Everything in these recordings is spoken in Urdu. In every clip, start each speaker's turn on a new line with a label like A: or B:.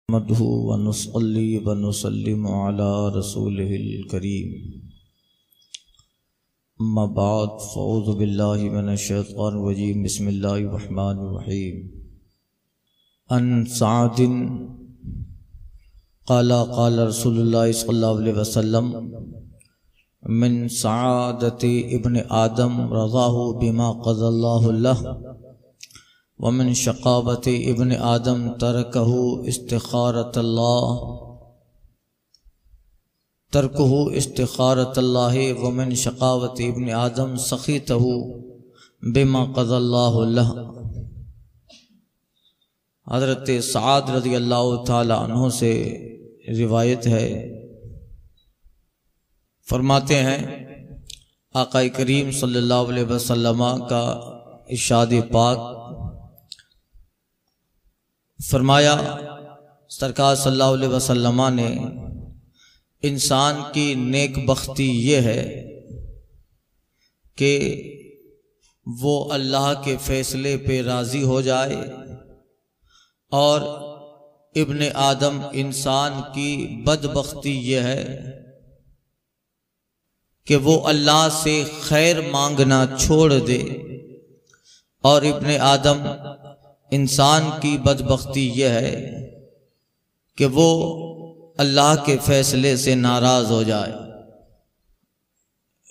A: نحمده ونصلي ونسلم على رسوله الكريم اما بعد فاعوذ بالله من الشيطان الرجيم بسم الله الرحمن الرحيم عن سعد قال رسول الله صلى الله عليه وسلم من سعادة ابن آدم رضاه بما قضى الله له ومن شقاوة ابن آدم تركه استخارة الله ومن شقاوة ابن آدم سخيته بما قضى الله له۔ حضرت سعد رضی اللہ تعالی عنہ سے روایت ہے، فرماتے ہیں آقا کریم صلی اللہ علیہ وسلم کا ارشاد پاک فرمایا، سرکار صلی اللہ علیہ وسلم نے انسان کی نیک بختی یہ ہے کہ وہ اللہ کے فیصلے پہ راضی ہو جائے، اور ابن آدم انسان کی بدبختی یہ ہے کہ وہ اللہ سے خیر مانگنا چھوڑ دے، اور ابن آدم انسان کی بدبختی یہ ہے کہ وہ اللہ کے فیصلے سے ناراض ہو جائے۔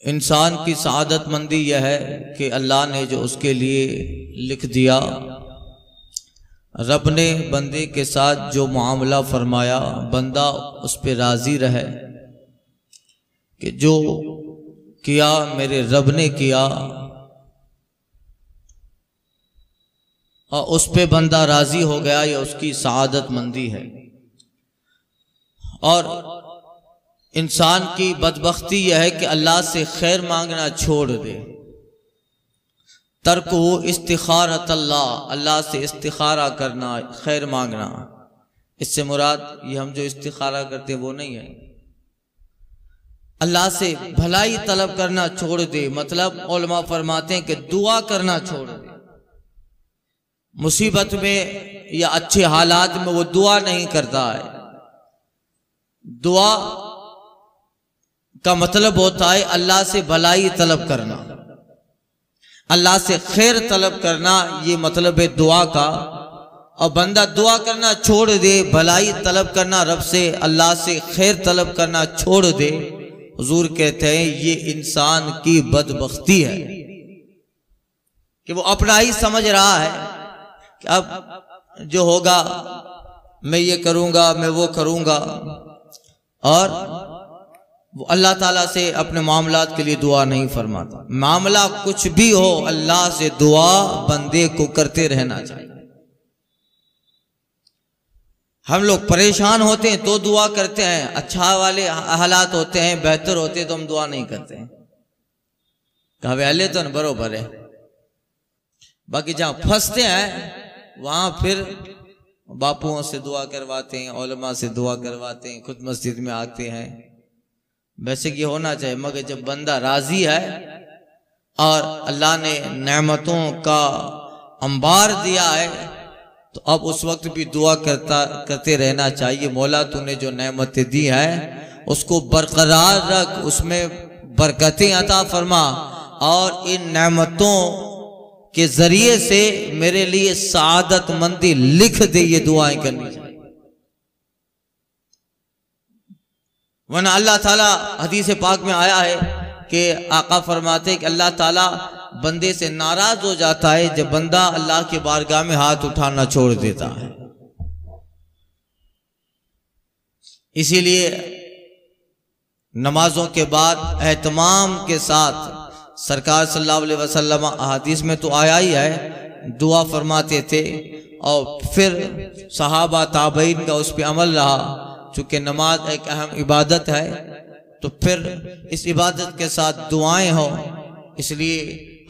A: انسان کی سعادت مندی یہ ہے کہ اللہ نے جو اس کے لیے لکھ دیا، رب نے بندے کے ساتھ جو معاملہ فرمایا بندہ اس پہ راضی رہے کہ جو کیا میرے رب نے کیا، اور اس پہ بندہ راضی ہو گیا، یہ اس کی سعادت مندی ہے۔ اور انسان کی بدبختی یہ ہے کہ اللہ سے خیر مانگنا چھوڑ دے، ترک ہو استخارت اللہ، اللہ سے استخارہ کرنا، خیر مانگنا۔ اس سے مراد یہ ہم جو استخارہ کرتے ہیں وہ نہیں ہے، اللہ سے بھلائی طلب کرنا چھوڑ دے۔ مطلب علماء فرماتے ہیں کہ دعا کرنا چھوڑ دے، مصیبت میں یا اچھے حالات میں وہ دعا نہیں کرتا ہے۔ دعا کا مطلب ہوتا ہے اللہ سے بھلائی طلب کرنا، اللہ سے خیر طلب کرنا، یہ مطلب ہے دعا کا۔ اور بندہ دعا کرنا چھوڑ دے، بھلائی طلب کرنا رب سے، اللہ سے خیر طلب کرنا چھوڑ دے، حضور کہتے ہیں یہ انسان کی بدبختی ہے کہ وہ اپنا ہی سمجھ رہا ہے کہ اب جو ہوگا میں یہ کروں گا، میں وہ کروں گا، اور وہ اللہ تعالیٰ سے اپنے معاملات کے لیے دعا نہیں فرماتا۔ معاملہ کچھ بھی ہو، اللہ سے دعا بندے کو کرتے رہنا چاہیے۔ ہم لوگ پریشان ہوتے ہیں تو دعا کرتے ہیں، اچھا والے حالات ہوتے ہیں، بہتر ہوتے ہیں تو ہم دعا نہیں کرتے ہیں۔ کہا ویلے تو برابر ہے، باقی جہاں پھنستے ہیں وہاں پھر باپوؤں سے دعا کرواتے ہیں، علماء سے دعا کرواتے ہیں، خود مسجد میں آتے ہیں۔ ویسے کہ ہونا چاہیے، مگر جب بندہ راضی ہے اور اللہ نے نعمتوں کا انبار دیا ہے تو اب اس وقت بھی دعا کرتے رہنا چاہیے، مولا تو نے جو نعمتیں دی ہیں اس کو برقرار رکھ، اس میں برکتیں عطا فرما، اور ان نعمتوں کے ذریعے سے میرے لیے سعادت مندی لکھ دے، یہ دعائیں کرنی چاہیے۔ ورنہ اللہ تعالیٰ حدیث پاک میں آیا ہے کہ آقا فرماتے ہیں کہ اللہ تعالیٰ بندے سے ناراض ہو جاتا ہے جب بندہ اللہ کے بارگاہ میں ہاتھ اٹھانا چھوڑ دیتا ہے۔ اسی لیے نمازوں کے بعد اہتمام کے ساتھ سرکار صلی اللہ علیہ وسلم احادیث میں تو آیا ہی ہے، دعا فرماتے تھے، اور پھر صحابہ تابعین کا اس پہ عمل رہا۔ چونکہ نماز ایک اہم عبادت ہے تو پھر اس عبادت کے ساتھ دعائیں ہوں، اس لیے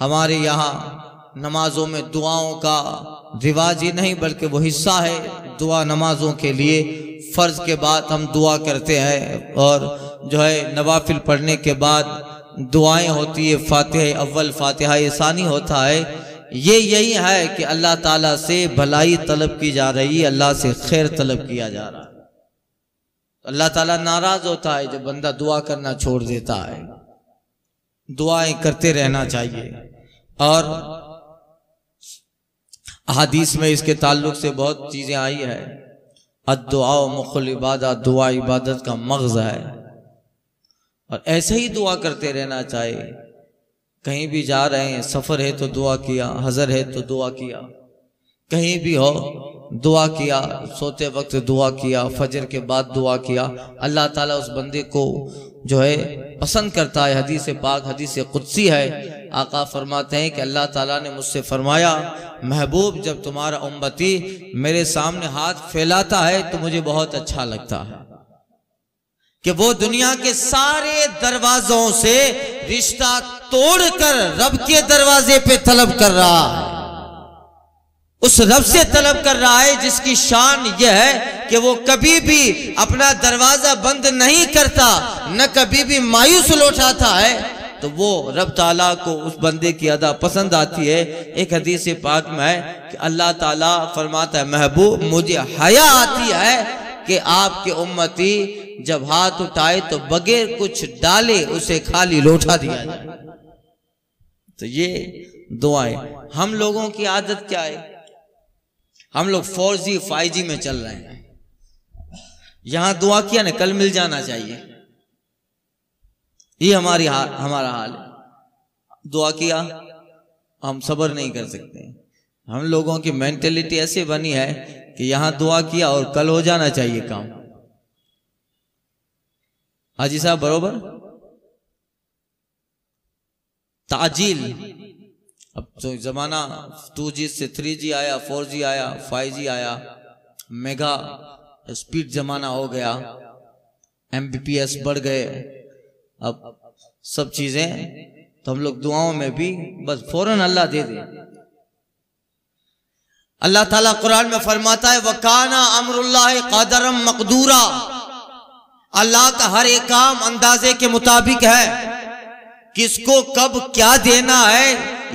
A: ہمارے یہاں نمازوں میں دعاؤں کا رواج ہی نہیں بلکہ وہ حصہ ہے۔ دعا نمازوں کے لیے فرض کے بعد ہم دعا کرتے ہیں، اور جو ہے نوافل پڑھنے کے بعد دعائیں ہوتی ہے، فاتحہ اول، فاتحہ ثانی ہوتا ہے، یہی ہے کہ اللہ تعالیٰ سے بھلائی طلب کی جا رہی ہے، اللہ سے خیر طلب کیا جا رہا ہے۔ اللہ تعالیٰ ناراض ہوتا ہے جب بندہ دعا کرنا چھوڑ دیتا ہے۔ دعائیں کرتے رہنا چاہیے، اور احادیث میں اس کے تعلق سے بہت چیزیں آئی ہے۔ الدعاء مخ العبادہ، دعا عبادت کا مغز ہے، اور ایسے ہی دعا کرتے رہنا چاہیے۔ کہیں بھی جا رہے ہیں، سفر ہے تو دعا کیا، حضر ہے تو دعا کیا، کہیں بھی ہو دعا کیا، سوتے وقت دعا کیا، فجر کے بعد دعا کیا۔ اللہ تعالیٰ اس بندے کو جو ہے پسند کرتا ہے۔ حدیث پاک حدیث قدسی ہے، آقا فرماتے ہیں کہ اللہ تعالیٰ نے مجھ سے فرمایا، محبوب جب تمہارا امتی میرے سامنے ہاتھ پھیلاتا ہے تو مجھے بہت اچھا لگتا ہے کہ وہ دنیا کے سارے دروازوں سے رشتہ توڑ کر رب کے دروازے پہ طلب کر رہا ہے۔ اس رب سے طلب کر رہا ہے جس کی شان یہ ہے کہ وہ کبھی بھی اپنا دروازہ بند نہیں کرتا، نہ کبھی بھی مایوس لوٹاتا ہے، تو وہ رب تعالیٰ کو اس بندے کی ادا پسند آتی ہے۔ ایک حدیث پاک میں ہے کہ اللہ تعالیٰ فرماتا ہے، محبوب مجھے حیا آتی ہے کہ آپ کے امتی جب ہاتھ اٹھائے تو بغیر کچھ ڈالے اسے خالی لوٹا دیا جائے۔ تو یہ دعائیں، ہم لوگوں کی عادت کیا ہے؟ ہم لوگ 4G 5G میں چل رہے ہیں۔ یہاں دعا کیا نا، کل مل جانا چاہیے، یہ ہمارا حال ہے۔ دعا کیا، ہم صبر نہیں کر سکتے۔ ہم لوگوں کی مینٹلٹی ایسے بنی ہے کہ یہاں دعا کیا اور کل ہو جانا چاہیے کام۔ حاجی صاحب برابر؟ تعجیل، اب تو زمانہ 2G سے 3G آیا، 4G آیا، 5G آیا، میگا سپیڈ زمانہ ہو گیا، MBPS بڑھ گئے، اب سب چیزیں تو ہم لوگ دعاؤں میں بھی بس فوراً اللہ دے دے۔ اللہ تعالیٰ قرآن میں فرماتا ہے وَكَانَ أَمْرُ اللَّهِ قَدَرًا مَقْدُورًا، اللہ کا ہر ایک کام اندازے کے مطابق ہے۔ کس کو کب کیا دینا ہے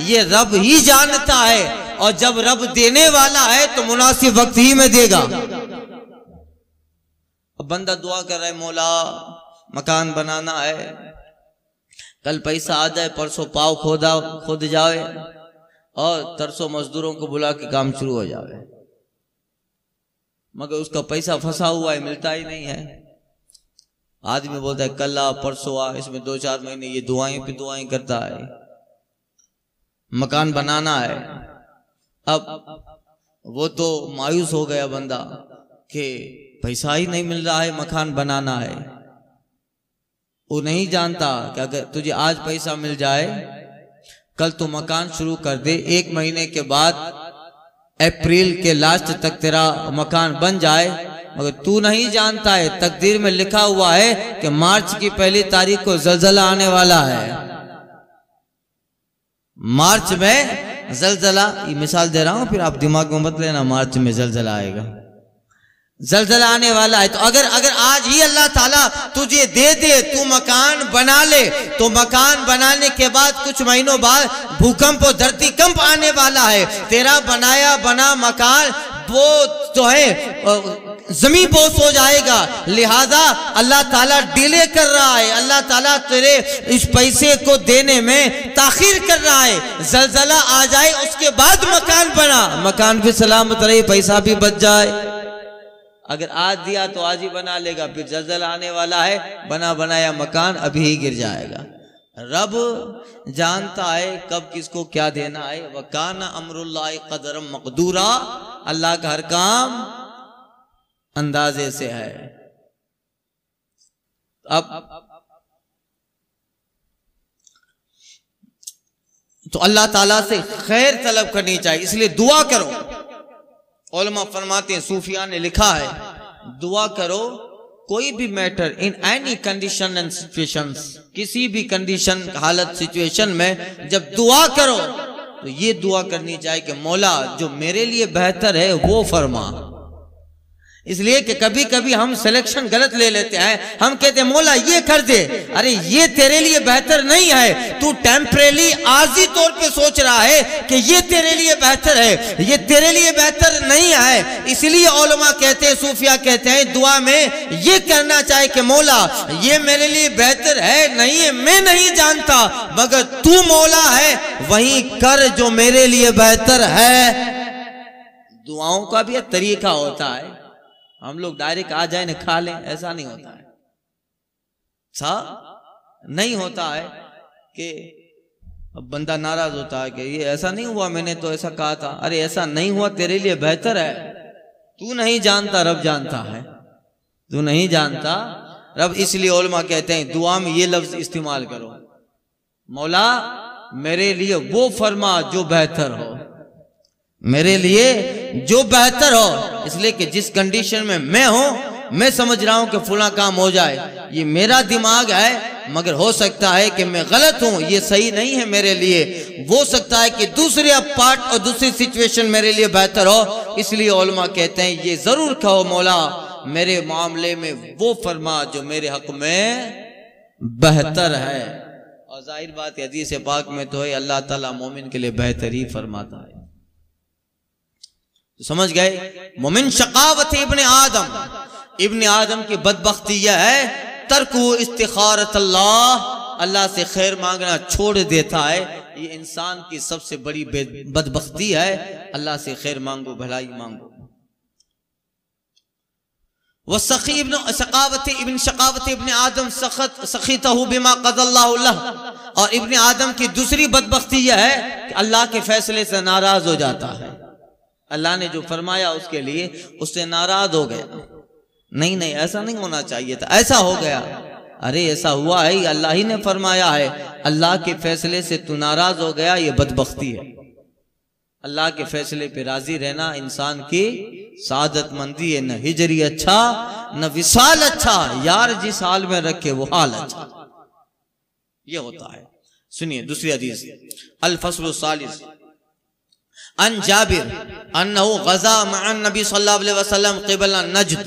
A: یہ رب ہی جانتا ہے، اور جب رب دینے والا ہے تو مناسب وقت ہی میں دے گا۔ اب بندہ دعا کر رہا ہے، مولا مکان بنانا ہے، کل پیسہ آ جائے، پرسوں پاؤ کھود جائے، اور ترسوں مزدوروں کو بلا کے کام شروع ہو جائے، مگر اس کا پیسہ پھنسا ہوا ہے، ملتا ہی نہیں ہے۔ آدمی بولتا ہے کل آ، پرسوں آ، اس میں 2-4 مہینے یہ دعائیں پہ دعائیں کرتا ہے۔ مکان بنانا ہے، اب وہ تو مایوس ہو گیا بندہ کہ پیسہ ہی نہیں مل رہا ہے، مکان بنانا ہے۔ وہ نہیں جانتا کہ اگر تجھے آج پیسہ مل جائے، کل تو مکان شروع کر دے، 1 مہینے کے بعد اپریل کے لاسٹ تک تیرا مکان بن جائے، مگر تو نہیں جانتا ہے تقدیر میں لکھا ہوا ہے کہ مارچ کی 1 تاریخ کو زلزلہ آنے والا ہے۔ مارچ میں زلزلہ، یہ مثال دے رہا ہوں، پھر آپ دماغ میں مت لینا مارچ میں زلزلہ آئے گا، زلزلہ آنے والا ہے۔ تو اگر آج ہی اللہ تعالیٰ تجھے دے دے، تو مکان بنا لے، تو مکان بنانے کے بعد کچھ مہینوں بعد بھوکمپ اور دھرتی کمپ آنے والا ہے، تیرا بنایا بنا مکان وہ جو ہے زمین بوس ہو جائے گا۔ لہذا اللہ تعالیٰ ڈیلے کر رہا ہے، اللہ تعالیٰ تیرے اس پیسے کو دینے میں تاخیر کر رہا ہے۔ زلزلہ آ جائے اس کے بعد مکان بنا، مکان بھی سلامت رہے، پیسہ بھی بچ جائے۔ اگر آج دیا تو آج ہی بنا لے گا، پھر زلزلہ آنے والا ہے، بنا بنایا مکان ابھی ہی گر جائے گا۔ رب جانتا ہے کب کس کو کیا دینا ہے۔ وَكَانَ أَمْرُ اللَّهِ قَدَرًا مَقْدُورًا، اللہ کا ہر کام اندازے سے ہے۔ اب تو اللہ تعالیٰ سے خیر طلب کرنی چاہیے، اس لیے دعا کرو۔ علماء فرماتے ہیں، صوفیاء نے لکھا ہے، دعا کرو کوئی بھی matter, in any condition and situations, کسی بھی کنڈیشن، حالت، سچویشن میں جب دعا کرو تو یہ دعا کرنی چاہیے کہ مولا جو میرے لیے بہتر ہے وہ فرما۔ اس لیے کہ کبھی کبھی ہم سلیکشن غلط لے لیتے ہیں. ہم کہتے ہیں مولا یہ کر دے, ارے یہ تیرے لیے بہتر نہیں ہے, تو ٹیمپریلی عارضی طور پہ سوچ رہا ہے کہ یہ تیرے لیے بہتر ہے, یہ تیرے لیے بہتر نہیں ہے. اس لیے علماء کہتے ہیں, صوفیاء کہتے ہیں دعا میں یہ کرنا چاہے کہ مولا یہ میرے لیے بہتر ہے نہیں ہے میں نہیں جانتا, مگر تو مولا ہے وہیں کر جو میرے لیے بہتر ہے. دعاؤں کا بھی ایک طریقہ ہوتا ہے. ہم لوگ ڈائریکٹ آ جائیں کھا لیں, ایسا نہیں ہوتا ہے. نہیں ہوتا ہے کہ اب بندہ ناراض ہوتا ہے کہ یہ ایسا نہیں ہوا, میں نے تو ایسا کہا تھا. ارے ایسا نہیں ہوا, تیرے لیے بہتر ہے. تو نہیں جانتا, رب جانتا ہے. تو نہیں جانتا رب. اس لیے علماء کہتے ہیں دعا میں یہ لفظ استعمال کرو, مولا میرے لیے وہ فرما جو بہتر ہو, میرے لیے جو بہتر ہو. اس لیے کہ جس کنڈیشن میں ہوں, میں سمجھ رہا ہوں کہ فلاں کام ہو جائے, یہ میرا دماغ ہے, مگر ہو سکتا ہے کہ میں غلط ہوں, یہ صحیح نہیں ہے میرے لیے. ہو سکتا ہے کہ دوسرے پارٹ اور دوسری سچویشن میرے لیے بہتر ہو. اس لیے علماء کہتے ہیں یہ ضرور کہو مولا میرے معاملے میں وہ فرما جو میرے حق میں بہتر ہے. اور ظاہر بات حدیث پاک میں تو ہے اللہ تعالیٰ مومن کے لیے بہتر ہی فرماتا ہے. سمجھ گئے؟ مومن شقاوت ابن آدم کی بدبختی یہ ہے ترکو استخارت اللہ, اللہ سے خیر مانگنا چھوڑ دیتا ہے. یہ انسان کی سب سے بڑی بدبختی ہے. اللہ سے خیر مانگو, بھلائی مانگو. وسخی ابن شقاوت ابن آدم سخیتہ بما قضى اللہ لہ. اور ابن آدم کی دوسری بدبختی یہ ہے کہ اللہ کے فیصلے سے ناراض ہو جاتا ہے. اللہ نے جو فرمایا اس کے لیے اس سے ناراض ہو گیا. نہیں ایسا نہیں ہونا چاہیے تھا, ایسا ہو گیا. ارے ایسا ہوا ہے, اللہ ہی نے فرمایا ہے. اللہ کے فیصلے سے تو ناراض ہو گیا, یہ بدبختی ہے. اللہ کے فیصلے پہ راضی رہنا انسان کی سعادت مندی ہے. نہ ہجری اچھا نہ وصال اچھا, یار جس حال میں رکھے وہ حال اچھا, یہ ہوتا ہے. سنیے دوسری حدیث, الفصل الثالث عن جابر انه غزا مع النبي صلى الله عليه وسلم قبل نجد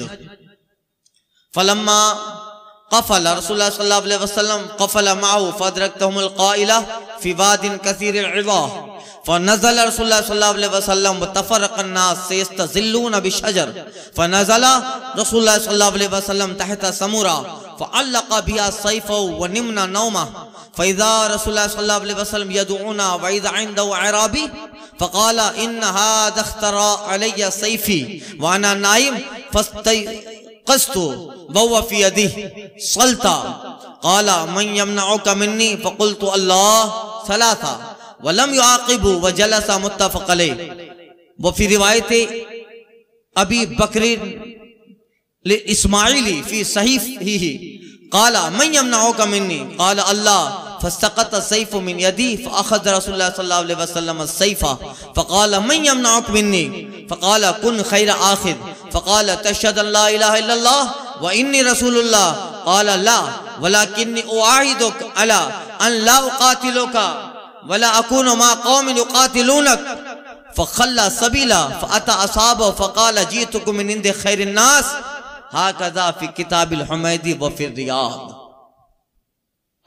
A: فلما قفل رسول الله صلى الله عليه وسلم قفل معه فادركتهم القائلة في واد كثير العظاه فنزل رسول الله صلى الله عليه وسلم وتفرق الناس يستظلون بشجر فنزل رسول الله صلى الله عليه وسلم تحت سمورة فعلق بها سيفه ونمنا نومه فإذا رسول الله صلى الله عليه وسلم يدعونا وإذا عنده عرابي فقال إن هذا اخترى علي سيفي وأنا نائم فاستيقظت وهو في يده صلتا قال من يمنعك مني فقلت الله ثلاثة ولم يعاقب وجلس متفق عليه. وفي رواية أبي بكر لإسماعيلي في صحيفه قال من يمنعك مني قال الله فسقط السيف من يدي فأخذ رسول الله صلى الله عليه وسلم السيف فقال من يمنعك مني فقال كن خير آخذ فقال تشهد أن لا إله إلا الله وإني رسول الله قال لا ولكني أعاهدك على أن لا أقاتلك ولا أكون مع قوم يقاتلونك فخلى سبيلا فأتى أصحابه فقال جئتكم من عند خير الناس هكذا في كتاب الحميدي وفي الرياض.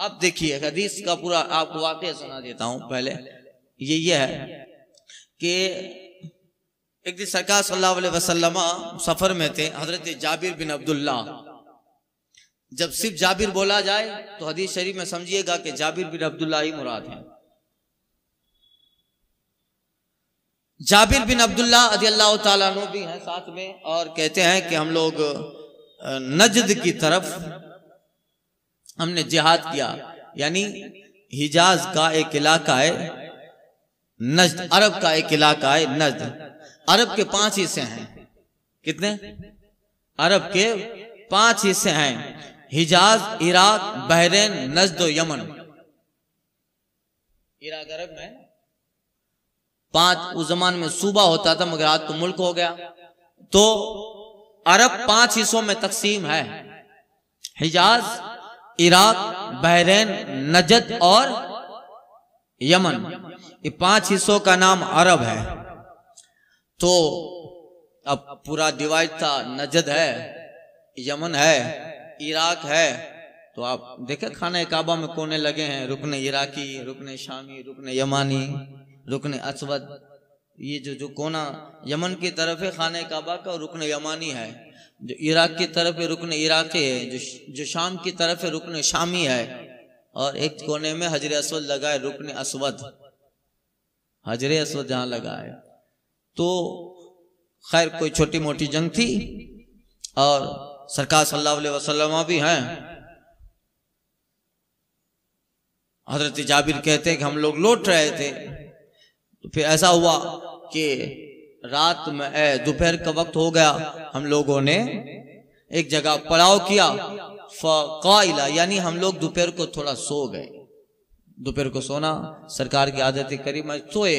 A: اب دیکھیے حدیث کا پورا آپ کو واقعہ سنا دیتا ہوں. پہلے یہ ہے کہ ایک دن سرکار صلی اللہ علیہ وسلم سفر میں تھے. حضرت جابر بن عبداللہ, جب صرف جابر بولا جائے تو حدیث شریف میں سمجھیے گا کہ جابر بن عبداللہ ہی مراد ہے. جابر بن عبداللہ رضی اللہ تعالیٰ عنہ بھی ہیں ساتھ میں, اور کہتے ہیں کہ ہم لوگ نجد کی طرف ہم نے جہاد کیا. یعنی حجاز کا ایک علاقہ ہے نجد, عرب کا ایک علاقہ ہے نجد. عرب کے 5 حصے ہیں. کتنے؟ عرب کے 5 حصے ہیں. حجاز, عراق, بحرین, نجد و یمن. عراق عرب میں 5 اس زمان میں صوبہ ہوتا تھا, مگر آج تو ملک ہو گیا. تو عرب 5 حصوں میں تقسیم ہے. حجاز, عراق, بحرین, نجد اور یمن. یہ 5 حصوں کا نام عرب ہے. تو اب پورا ڈیوائڈ تھا، نجد ہے، یمن ہے، عراق ہے، تو آپ دیکھیں خانہ کعبہ میں کونے لگے ہیں، رکن عراقی، رکن شامی، رکن یمانی، رکن اسود، یہ جو کونا یمن کی طرف ہے خانہ کعبہ کا، رکن یمانی ہے، جو عراق کی طرف ہے رکن عراقی ہے، جو شام کی طرف ہے رکن شامی ہے، اور ایک کونے میں حجر اسود لگا ہے، رکن اسود، حجر اسود جہاں لگا ہے۔ تو خیر کوئی چھوٹی موٹی جنگ تھی، اور سرکار صلی اللہ علیہ وسلم بھی ہیں۔ حضرت جابر کہتے ہیں کہ ہم لوگ لوٹ رہے تھے، تو پھر ایسا ہوا کہ رات میں دوپہر کا وقت ہو گیا، ہم لوگوں نے ایک جگہ پڑاؤ کیا، فقائلہ یعنی ہم لوگ دوپہر کو تھوڑا سو گئے، دوپہر کو سونا سرکار کی عادت کریمہ، سوئے۔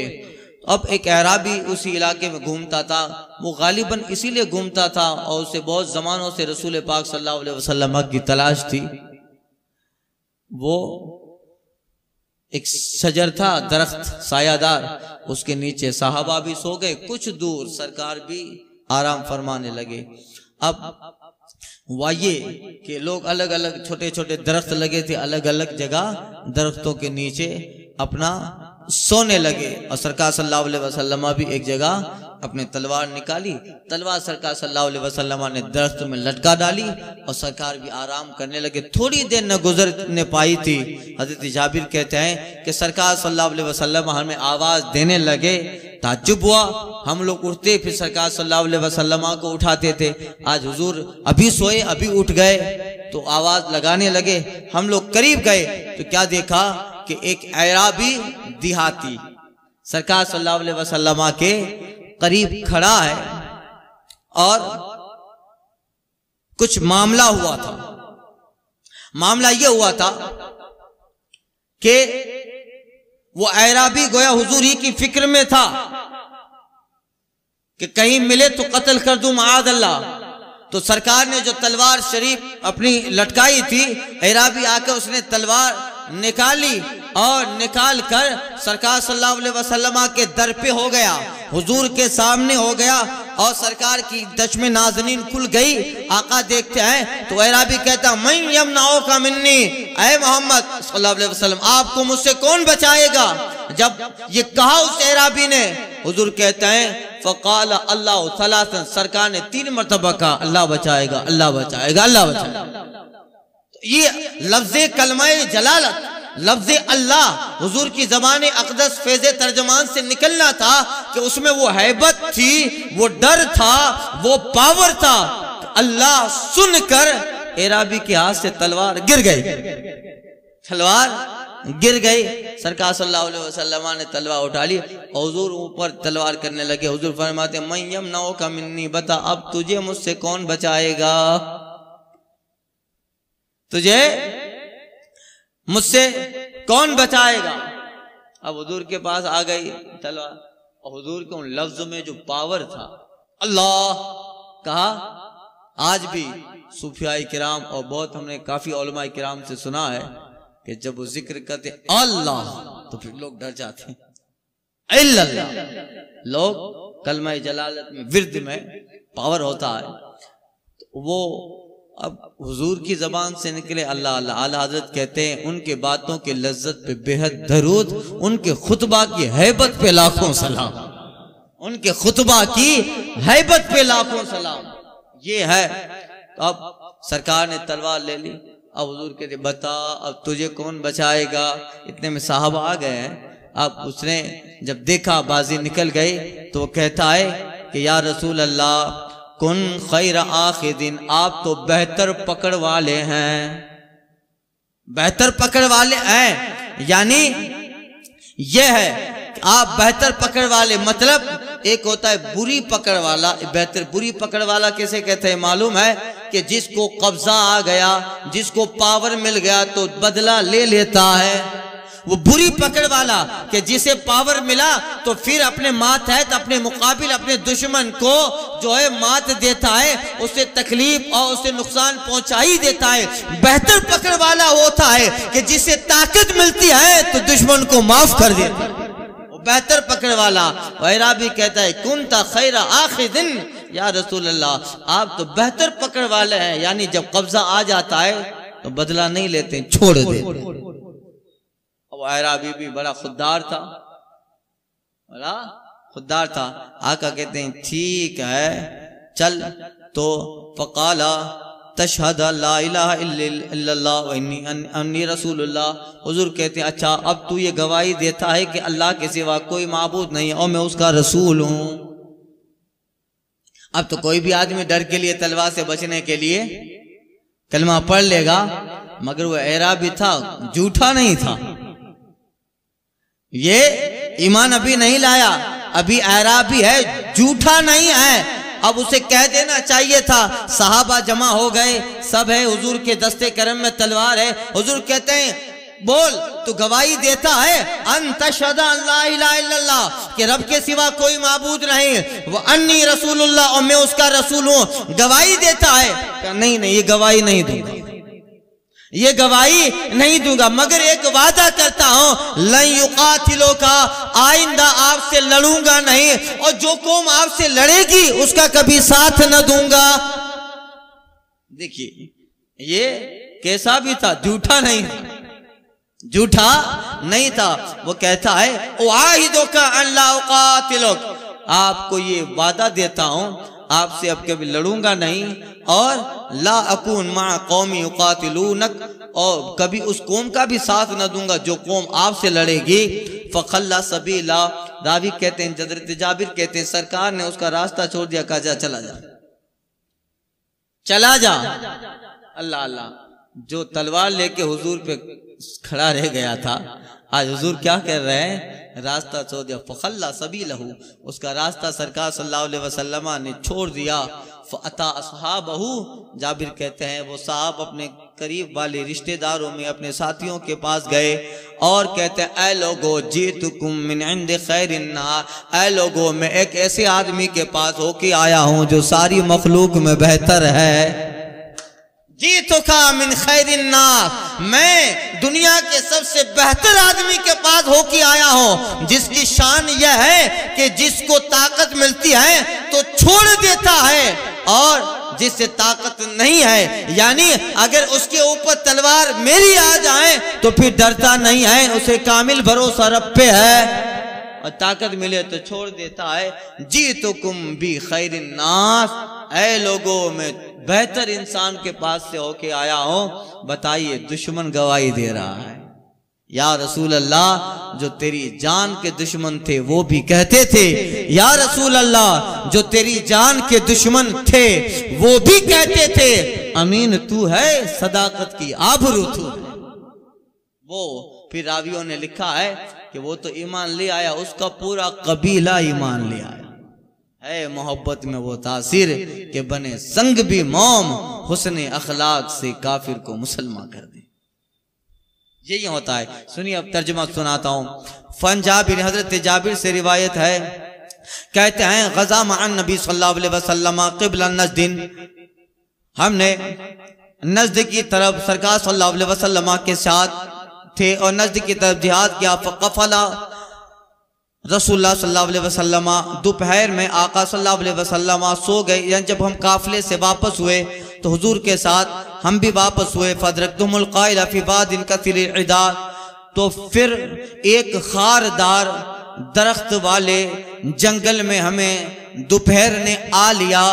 A: اب ایک اعرابی اسی علاقے میں گھومتا تھا، وہ غالباً اسی لیے گھومتا تھا اور اسے بہت زمانوں سے رسول پاک صلی اللہ علیہ وسلم کی تلاش تھی۔ وہ ایک شجر تھا، درخت سایہ دار، اس کے نیچے صحابہ بھی سو گئے، کچھ دور سرکار بھی آرام فرمانے لگے۔ اب ہوا یہ کہ لوگ الگ الگ چھوٹے چھوٹے درخت لگے تھے، الگ الگ جگہ درختوں کے نیچے اپنا سونے لگے، اور سرکار صلی اللہ علیہ وسلم بھی ایک جگہ اپنے تلوار نکالی، تلوار سرکار صلی اللہ علیہ وسلم نے درخت میں لٹکا ڈالی، اور سرکار بھی آرام کرنے لگے۔ تھوڑی دیر نہ گزرنے پائی تھی، حضرت جابر کہتے ہیں کہ سرکار صلی اللہ علیہ وسلم ہمیں آواز دینے لگے، تعجب ہوا، ہم لوگ اٹھتے پھر سرکار صلی اللہ علیہ وسلم کو اٹھاتے تھے، آج حضور ابھی سوئے ابھی اٹھ گئے، تو آواز لگانے لگے۔ ہم لوگ قریب گئے تو کیا دیکھا کہ ایک اعرابی دیہاتی سرکار صلی اللہ علیہ وسلم کے قریب کھڑا ہے، اور کچھ معاملہ ہوا تھا۔ معاملہ یہ ہوا تھا کہ وہ اعرابی گویا حضور ہی کی فکر میں تھا کہ کہیں ملے تو قتل کر دوں معاذ اللہ۔ تو سرکار نے جو تلوار شریف اپنی لٹکائی تھی، اعرابی آ کے اس نے تلوار نکالی، اور نکال کر سرکار صلی اللہ علیہ وسلم کے در پہ ہو گیا، حضور کے سامنے ہو گیا، اور سرکار کی دشم نازنین کھل گئی۔ آقا دیکھتے ہیں تو اعرابی کہتا من یمنعوک منی، اے محمد صلی اللہ علیہ وسلم آپ کو مجھ سے کون بچائے گا؟ جب یہ کہا اس اعرابی نے، حضور کہتے ہیں فقال اللہ ثلاثا، سرکار نے 3 مرتبہ کہا اللہ بچائے گا، اللہ بچائے گا، اللہ بچائے گا۔ یہ لفظ کلمہ جلالت، لفظ اللہ حضور کی زبان اقدس فیض ترجمان سے نکلنا تھا کہ اس میں وہ ہیبت تھی، وہ ڈر تھا، وہ پاور تھا۔ اللہ سن کر اعرابی کے ہاتھ سے تلوار گر گئی، تلوار گر گئی۔ سرکار صلی اللہ علیہ وسلم نے تلوار اٹھا لی، حضور اوپر تلوار کرنے لگے۔ حضور فرماتے من یمنعوک منی، بتا اب تجھے مجھ سے کون بچائے گا؟ تجھے مجھ سے کون بچائے گا؟ اب حضور کے پاس آ گئی تلوار، اور حضور کے ان لفظوں میں جو پاور تھا، اللہ کہا۔ آج بھی صوفیاء کرام اور بہت ہم نے کافی علماء کرام سے سنا ہے کہ جب وہ ذکر کرتے اللہ تو پھر لوگ ڈر جاتے ہیں، اللہ لوگ کلمہ جلالت میں ورد میں پاور ہوتا ہے، وہ اب حضور کی زبان سے نکلے اللہ اللہ۔ اعلیٰ حضرت کہتے ہیں ان کے باتوں کی لذت پہ بے حد درود، ان کے خطبہ کی ہیبت پہ لاکھوں سلام، ان کے خطبہ کی ہیبت پہ لاکھوں سلام۔ یہ ہے تو اب سرکار نے تلوار لے لی، اب حضور کہتے بتا اب تجھے کون بچائے گا؟ اتنے میں صحابہ آ گئے ہیں۔ اب اس نے جب دیکھا بازی نکل گئی تو وہ کہتا ہے کہ یا رسول اللہ کن خیر آخذین، آپ تو بہتر پکڑ والے ہیں، بہتر پکڑ والے ہیں، یعنی یہ ہے کہ آپ بہتر پکڑ والے، مطلب ایک ہوتا ہے بری پکڑ والا، بہتر بری پکڑ والا کیسے کہتے ہیں معلوم ہے کہ جس کو قبضہ آ گیا، جس کو پاور مل گیا تو بدلہ لے لیتا ہے۔ وہ بری پکڑ والا کہ جسے پاور ملا تو پھر اپنے ماتحت، اپنے مقابل، اپنے دشمن کو جو ہے مات دیتا ہے، اسے تکلیف اور اسے نقصان پہنچا ہی دیتا ہے۔ بہتر پکڑ والا ہوتا ہے کہ جسے طاقت ملتی ہے تو دشمن کو معاف کر دیتا ہے، وہ بہتر پکڑ والا۔ اعرابی کہتا ہے کنت خیر آخذ، یا رسول اللہ آپ تو بہتر پکڑ والے ہیں، یعنی جب قبضہ آ جاتا ہے تو بدلہ نہیں لیتے، چھوڑ دیتے۔ اب اعرابی بھی بڑا خوددار تھا، بڑا خوددار تھا۔ آقا کہتے ہیں ٹھیک ہے چل، تو فقالا تشہد لا الہ الا اللہ وانی رسول اللہ۔ حضور کہتے ہیں اچھا اب تو یہ گواہی دیتا ہے کہ اللہ کے سوا کوئی معبود نہیں اور میں اس کا رسول ہوں۔ اب تو کوئی بھی آدمی ڈر کے لیے، تلوار سے بچنے کے لیے کلمہ پڑھ لے گا، مگر وہ اعرابی تھا، جھوٹا نہیں تھا، یہ ایمان ابھی نہیں لایا، ابھی اعرابی ہے، جھوٹا نہیں ہے۔ اب اسے کہہ دینا چاہیے تھا، صحابہ جمع ہو گئے، سب ہے، حضور کے دستے کرم میں تلوار ہے۔ حضور کہتے ہیں بول، تو گواہی دیتا ہے ان تشہد ان لا الہ الا اللہ، کہ رب کے سوا کوئی معبود نہیں، وانی رسول اللہ، اور میں اس کا رسول ہوں، گواہی دیتا ہے؟ کہ نہیں یہ گواہی نہیں دوں گا، یہ گواہی نہیں دوں گا، مگر ایک وعدہ کرتا ہوں، لن یقاتلو کا، آئندہ آپ سے لڑوں گا نہیں، اور جو قوم آپ سے لڑے گی اس کا کبھی ساتھ نہ دوں گا۔ دیکھیے یہ کیسا بھی تھا، جھوٹا نہیں تھا، جھوٹا نہیں تھا۔ وہ کہتا ہے اعاہدک ان لا اقاتلک، آپ کو یہ وعدہ دیتا ہوں آپ سے اب کبھی لڑوں گا نہیں، اور لا اکون مع قوم یقاتلونک، اور کبھی اس قوم کا بھی ساتھ نہ دوں گا جو قوم آپ سے لڑے گی۔ فخلا سبیلا، راوی کہتے ہیں حضرت جابر کہتے ہیں سرکار نے اس کا راستہ چھوڑ دیا، کہا جا چلا جا چلا جا۔ اللہ اللہ، جو تلوار لے کے حضور پہ کھڑا رہ گیا تھا، آج حضور کیا کہہ رہے ہیں؟ راستہ چھوڑ دیا۔ فخلا سبیلہ، اس کا راستہ سرکار صلی اللہ علیہ وسلم نے چھوڑ دیا۔ فاتا اصحابہ، جابر کہتے ہیں وہ صاحب اپنے قریب والے رشتہ داروں میں اپنے ساتھیوں کے پاس گئے اور کہتے ہیں اے لوگو جیتکم من عند خیر الناس، اے لوگو میں ایک ایسے آدمی کے پاس ہو کے آیا ہوں جو ساری مخلوق میں بہتر ہے۔ جیتکا من خیر الناس، میں دنیا کے سب سے بہتر آدمی کے پاس ہو کے آیا ہوں، جس کی شان یہ ہے کہ جس کو طاقت ملتی ہے تو چھوڑ دیتا ہے، اور جس سے طاقت نہیں ہے، یعنی اگر اس کے اوپر تلوار میری آ جائے تو پھر ڈرتا نہیں ہے، اسے کامل بھروسہ رب پہ ہے، اور طاقت ملے تو چھوڑ دیتا ہے۔ جیتکم بی خیر الناس، اے لوگوں میں بہتر انسان کے پاس سے ہو کے آیا ہوں۔ بتائیے دشمن گواہی دے رہا ہے، یا رسول اللہ جو تیری جان کے دشمن تھے وہ بھی کہتے تھے، یا رسول اللہ جو تیری جان کے دشمن تھے وہ بھی کہتے تھے امین تو ہے، صداقت کی آبرو تو ہے۔ وہ پھر راویوں نے لکھا ہے کہ وہ تو ایمان لے آیا، اس کا پورا قبیلہ ایمان لے آیا۔ اے محبت میں وہ تاثیر کہ بنے سنگ بھی موم، حسن اخلاق سے کافر کو مسلمان کر دے۔ یہی ہوتا ہے۔ سنیے اب ترجمہ سناتا ہوں۔ فن جابر، حضرت جابر سے روایت ہے، کہتے ہیں غزا مع النبی صلی اللہ علیہ وسلم قبل نجد، ہم نے نجد کی طرف سرکار صلی اللہ علیہ وسلم کے ساتھ تھے اور نجد کی طرف جہاد کیا۔ فقفلا رسول اللہ صلی اللہ علیہ وسلم، دوپہر میں آقا صلی اللہ علیہ وسلم سو گئے، یعنی جب ہم قافلے سے واپس ہوئے تو حضور کے ساتھ ہم بھی واپس ہوئے۔ فَدْرَكْتُمُ الْقَائِلَ فِي بَادٍ كَثِيرِ الْعِدَادِ، تو پھر ایک خاردار درخت والے جنگل میں ہمیں دوپہر نے آ لیا۔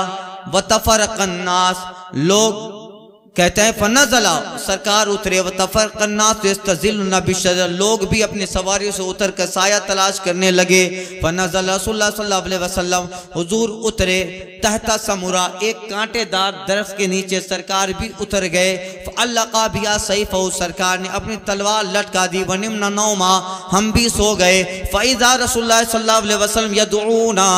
A: وَتَفَرَقَ النَّاسِ، لوگ کہتے ہیں فنزلہ، سرکار اترے، وتفرق الناس یستظلون بالشجر، لوگ بھی اپنی سواریوں سے اتر کر سایہ تلاش کرنے لگے۔ فنزل رسول اللہ صلی اللہ علیہ وسلم، حضور اترے، تحت سمرہ، ایک کانٹے دار درخت کے نیچے سرکار بھی اتر گئے۔ فعلقا بیا سیفہ، سرکار نے اپنی تلوار لٹکا دی۔ ونمنا نوما، ہم بھی سو گئے۔ فاذا رسول اللہ صلی اللہ علیہ وسلم یدعونا،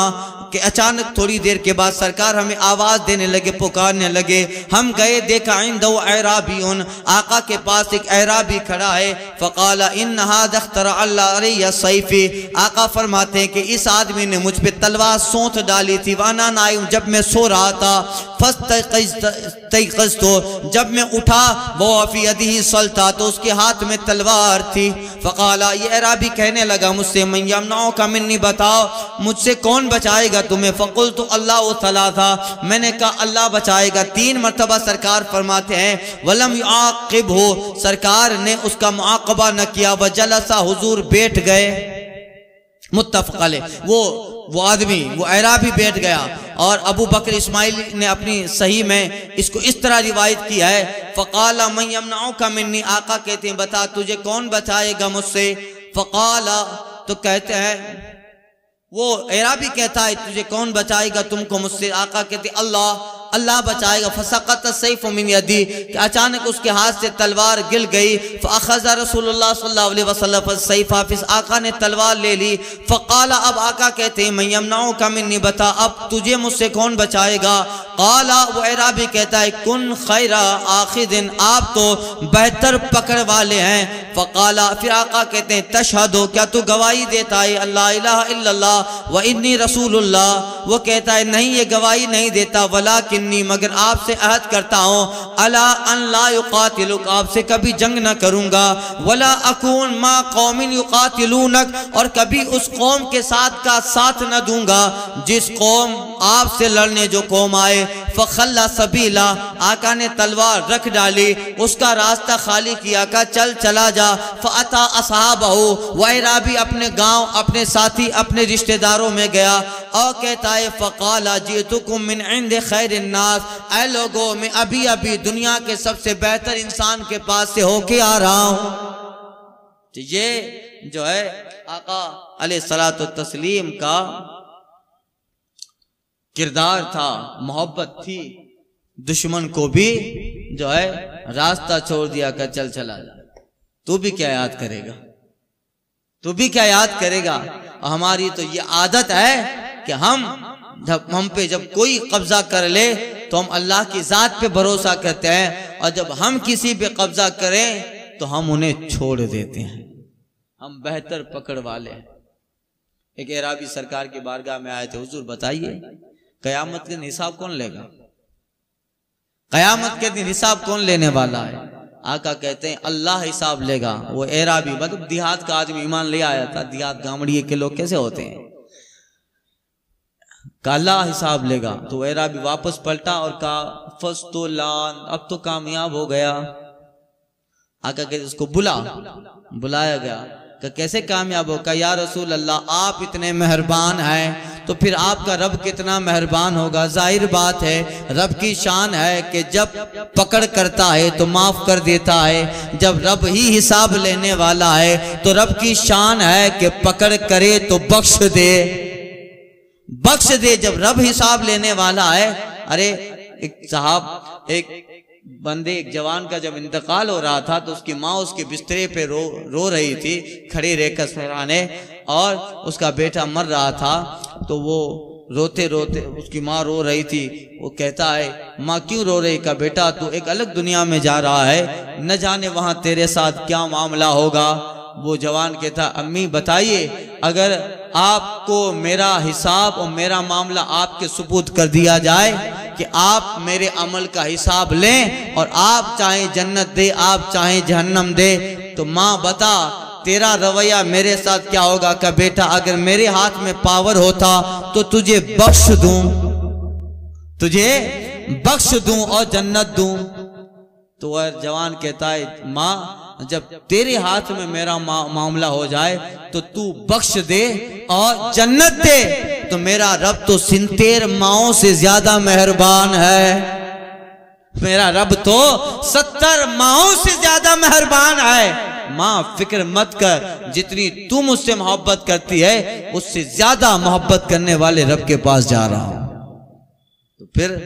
A: کہ اچانک تھوڑی دیر کے بعد سرکار ہمیں آواز دینے لگے، پکارنے لگے۔ ہم گئے، دیکھا عندہ اعرابیون، آقا کے پاس ایک اعرابی کھڑا ہے۔ فقال ان ھذا اخترع اللہ علی سیفی، آقا فرماتے ہیں کہ اس آدمی نے مجھ پہ تلوار سونت ڈالی تھی، وانا نائم، جب میں سو رہا تھا۔ فاستيقظت، جب میں اٹھا وہ فی یدہ سلطہ، تو اس کے ہاتھ میں تلوار تھی. فقال، یہ اعرابی کہنے لگا مجھ سے، من یمنعک منی، بتاؤ مجھ سے کون بچائے گا تمہیں. فقلت اللہ ثلاثہ، میں نے کہا اللہ بچائے گا 3 مرتبہ. سرکار فرماتے ہیں ولم یعاقبہ، سرکار نے اس کا معاقبہ نہ کیا. وجلس، حضور بیٹھ گئے. متفق علیہ. وہ آدمی، وہ اعرابی بیٹھ گیا. اور ابو بکر اسماعیل نے اپنی صحیح میں اس کو اس طرح روایت کیا ہے، فقال من یمنعک منی، آقا کہتے ہیں بتا تجھے کون بچائے گا مجھ سے. فقال، تو کہتے ہیں وہ اعرابی کہتا ہے تجھے کون بچائے گا تم کو مجھ سے. آقا کہتے اللہ بچائے گا. فسقط السیف من یدی، کہ اچانک اس کے ہاتھ سے تلوار گر گئی. فاخذ رسول اللہ صلی اللہ علیہ وسلم السیف، حافظ آقا نے تلوار لے لی. فقال، اب آقا کہتے ہیں من یمنعک منی، بتا اب تجھے مجھ سے کون بچائے گا. قال، وہ اعرابی کہتا ہے کن خیر آخذ، آپ تو بہتر پکڑ والے ہیں. فقال، پھر آقا کہتے ہیں تشہد، کیا تو گواہی دیتا ہے اللہ الہ الا اللہ و انی رسول اللہ. وہ کہتا ہے نہیں، یہ گواہی نہیں دیتا. ولیکنی، مگر آپ سے عہد کرتا ہوں، الا ان لا یقاتلک، آپ سے کبھی جنگ نہ کروں گا. ولا اکون ما قوم یقاتلونک، اور کبھی اس قوم کے ساتھ کا ساتھ نہ دوں گا جس قوم آپ سے لڑنے جو قوم آئے. فخلا سبیلا، آقا نے تلوار رکھ ڈالی، اس کا راستہ خالی کیا، کہا چل چلا جا. فاتا اصحابہ، وہ اعرابی اپنے گاؤں، اپنے ساتھی، اپنے رشتہ داروں میں گیا. اور کہتا ہے فقال جئتکم من عند خیر الناس، اے لوگوں میں ابھی دنیا کے سب سے بہتر انسان کے پاس سے ہو کے آ رہا ہوں. یہ جو ہے آقا علیہ الصلوۃ والتسلیم کا کردار تھا، محبت تھی. دشمن کو بھی جو ہے راستہ چھوڑ دیا کہ چل چلا جا. تو بھی کیا یاد کرے گا، تو بھی کیا یاد کرے گا. اور ہماری تو یہ عادت ہے کہ ہم پہ جب کوئی قبضہ کر لے تو ہم اللہ کی ذات پہ بھروسہ کرتے ہیں، اور جب ہم کسی پہ قبضہ کریں تو ہم انہیں چھوڑ دیتے ہیں. ہم بہتر پکڑ والے ہیں. ایک اعرابی سرکار کی بارگاہ میں آئے تھے، حضور بتائیے قیامت کے دن حساب کون لے گا، قیامت کے دن حساب کون لینے والا ہے. آقا کہتے ہیں اللہ حساب لے گا. وہ اعرابی مطلب دیہات کا آدمی ایمان لے آیا تھا. دیہات گامڑیے کے لوگ کیسے ہوتے ہیں، کہ اللہ حساب لے گا. تو اعرابی واپس پلٹا اور کہا فستولان، اب تو کامیاب ہو گیا. آقا کہتے اس کو بلایا گیا کہ کیسے کامیاب ہو. کہا یا رسول اللہ آپ اتنے مہربان ہیں تو پھر آپ کا رب کتنا مہربان ہوگا. ظاہر بات ہے رب کی شان ہے کہ جب پکڑ کرتا ہے تو معاف کر دیتا ہے، جب رب ہی حساب لینے والا ہے تو رب کی شان ہے کہ پکڑ کرے تو بخش دے. جب رب حساب لینے والا ہے. ارے ایک بندے، ایک جوان کا جب انتقال ہو رہا تھا تو اس کی ماں اس کے بسترے پہ رو رہی تھی کھڑی رہ کر سہرانے، اور اس کا بیٹا مر رہا تھا. تو وہ روتے اس کی ماں رو رہی تھی. وہ کہتا ہے ماں کیوں رو رہی؟ کا بیٹا تو ایک الگ دنیا میں جا رہا ہے، نہ جانے وہاں تیرے ساتھ کیا معاملہ ہوگا. وہ جوان کہتا امی بتائیے، اگر آپ کو میرا حساب اور میرا معاملہ آپ کے سپرد کر دیا جائے کہ آپ میرے عمل کا حساب لیں اور آپ چاہیں جنت دے آپ چاہیں جہنم دے، تو ماں بتا تیرا رویہ میرے ساتھ کیا ہوگا؟ کہ بیٹا اگر میرے ہاتھ میں پاور ہوتا تو تجھے بخش دوں اور جنت دوں. تو وہ جوان کہتا ہے ماں جب تیرے ہاتھ میں میرا معاملہ ہو جائے تو بخش دے اور جنت دے، تو میرا رب تو 70 ماؤں سے زیادہ مہربان ہے. میرا رب تو 70 ماؤں سے زیادہ مہربان ہے. ماں فکر مت کر، جتنی تو مجھ سے محبت کرتی ہے اس سے زیادہ محبت کرنے والے رب کے پاس جا رہا ہوں. تو پھر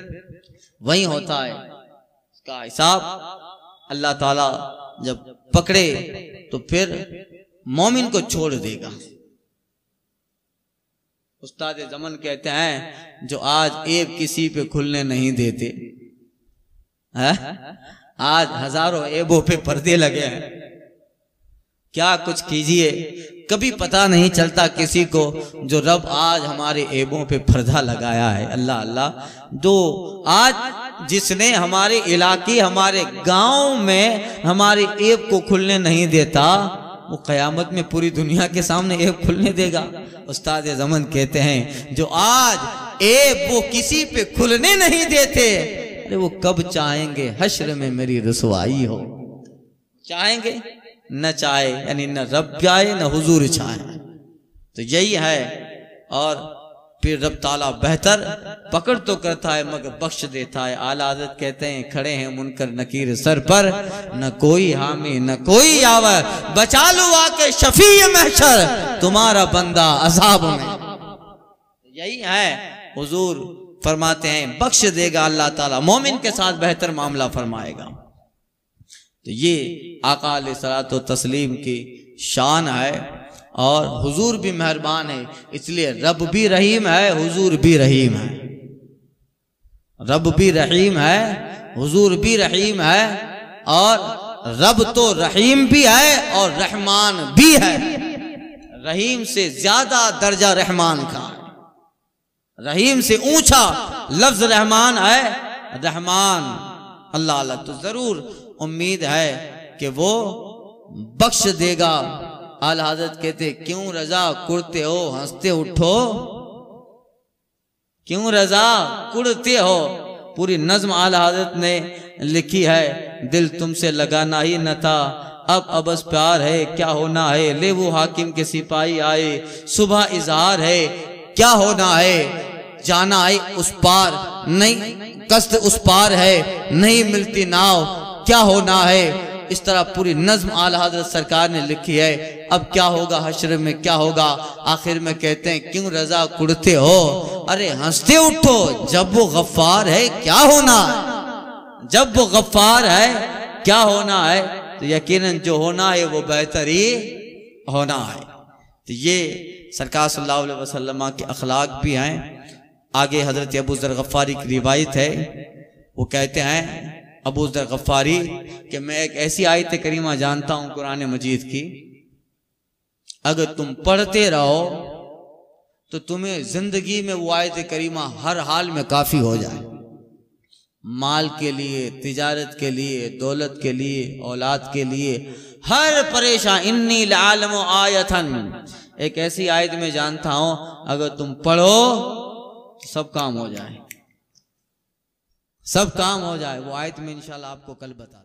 A: وہی ہوتا ہے اس کا حساب. اللہ تعالیٰ جب پکڑے تو پھر مومن کو چھوڑ دے گا. استاد زمن کہتے ہیں جو آج ایب کسی پہ کھلنے نہیں دیتے، آج ہزاروں ایبوں پہ پردے لگے ہیں. کیا کچھ کیجئے، کبھی پتہ نہیں چلتا کسی کو جو رب آج ہمارے عیبوں پہ پردہ لگایا ہے۔ اللہ اللہ، جو آج جس نے ہمارے علاقے ہمارے گاؤں میں ہمارے عیب کو کھلنے نہیں دیتا، وہ قیامت میں پوری دنیا کے سامنے عیب کھلنے دے گا۔ استاد زمن کہتے ہیں جو آج عیب وہ کسی پہ کھلنے نہیں دیتے، ارے وہ کب چاہیں گے حشر میں میری رسوائی ہو؟ چاہیں گے؟ نہ چاہے، یعنی نہ رب چاہے نہ حضور چاہے، تو یہی ہے۔ اور پھر رب تعالیٰ بہتر پکڑ تو کرتا ہے مگر بخش دیتا ہے۔ اعلیٰ حضرت کہتے ہیں کھڑے ہیں منکر نکیر سر پر، نہ کوئی حامی نہ کوئی آور، بچا لو آ کے شفیع محشر تمہارا بندہ عذاب میں۔ یہی ہے، حضور فرماتے ہیں بخش دے گا اللہ تعالیٰ، مومن کے ساتھ بہتر معاملہ فرمائے گا۔ تو یہ آقا علیہ الصلوۃ والتسلیم کی شان ہے، اور حضور بھی مہربان ہے، اس لیے رب بھی رحیم ہے، حضور بھی رحیم ہے۔ رب بھی رحیم ہے، حضور بھی رحیم ہے، اور رب تو رحیم بھی ہے اور رحمان بھی ہے۔ رحیم سے زیادہ درجہ رحمان کا ہے، رحیم سے اونچا لفظ رحمان ہے۔ رحمان اللہ اللہ، تو ضرور امید ہے کہ وہ بخش دے گا۔ اعلیٰ حضرت کہتے کیوں رضا کڑتے ہو ہنستے اٹھو، کیوں رضا کڑتے ہو؟ پوری نظم اعلیٰ حضرت نے لکھی ہے، دل تم سے لگانا ہی نہ تھا، اب ابس پیار ہے کیا ہونا ہے، لے وہ حاکم کے سپاہی آئے، صبح اظہار ہے کیا ہونا ہے، جانا ہے اس پار نہیں قصد اس پار ہے، نہیں ملتی ناؤ کیا ہونا ہے۔ اس طرح پوری نظم اعلیٰ حضرت سرکار نے لکھی ہے۔ اب کیا ہوگا حشر میں، کیا ہوگا؟ آخر میں کہتے ہیں کیوں رضا کڑتے ہو، ارے ہنستے اٹھو، جب وہ غفار ہے کیا ہونا ہے، جب وہ غفار ہے کیا ہونا ہے، تو یقیناً جو ہونا ہے وہ بہتر ہی ہونا ہے۔ تو یہ سرکار صلی اللہ علیہ وسلم کے اخلاق بھی ہیں۔ آگے حضرت ابو ذر غفاری کی روایت ہے، وہ کہتے ہیں ابو ذر غفاری کہ میں ایک ایسی آیت کریمہ جانتا ہوں قرآن مجید کی، اگر تم پڑھتے رہو تو تمہیں زندگی میں وہ آیت کریمہ ہر حال میں کافی ہو جائے، مال کے لیے، تجارت کے لیے، دولت کے لیے، اولاد کے لیے، ہر پریشان۔ انی لعالم آیتن، ایک ایسی آیت میں جانتا ہوں اگر تم پڑھو سب کام ہو جائے، سب کام ہو جائے۔ وہ آیت میں انشاءاللہ آپ کو کل بتا